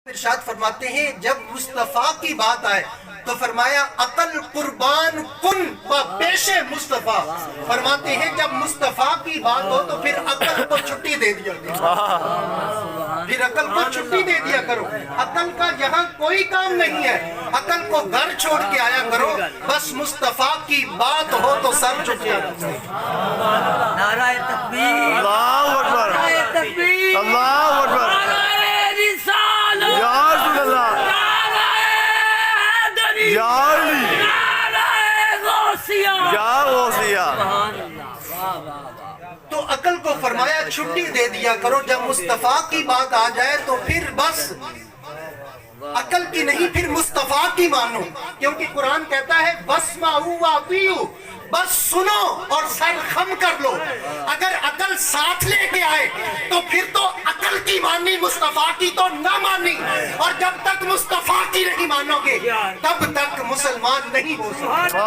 ارشاد فرماتے ہیں جب مصطفیٰ کی بات آئے تو فرمایا عقل قربان کن و پیش مصطفیٰ. فرماتے ہیں جب مصطفیٰ کی بات ہو تو پھر عقل کو چھٹی دے دیا کرو. پھر عقل کو چھٹی دے دیا کرو. عقل کا یہاں کوئی کام نہیں ہے. عقل کو گھر چھوڑ کے آیا کرو. بس مصطفیٰ کی بات ہو تو سر جھک جاتا ہے. نعرہ تکبیر، اللہ اکبر، نعرہ تکبیر، اللہ اکبر، نعرہ رسالت، یا رسول اللہ، نعرہ حیدری، یا علی، نعرہ غوثیہ، یا غوثیہ. سبحان اللہ، واہ واہ واہ. تو عقل کو فرمایا چھٹی دے دیا کرو. جب مصطفیٰ کی بات آ جائے تو پھر بس عقل کی نہیں پھر مصطفیٰ کی مانو. کیونکہ قرآن کہتا ہے وَاسْمَعُوا وَأَطِیعُوا، بس سنو اور سر خم کر لو. اگر عقل ساتھ لے کے آئے تو پھر تو عقل کی مانی، مصطفیٰ کی تو نہ مانی. اور جب تک مصطفیٰ کی نہیں مانو گے تب تک مسلمان نہیں ہو سکتے.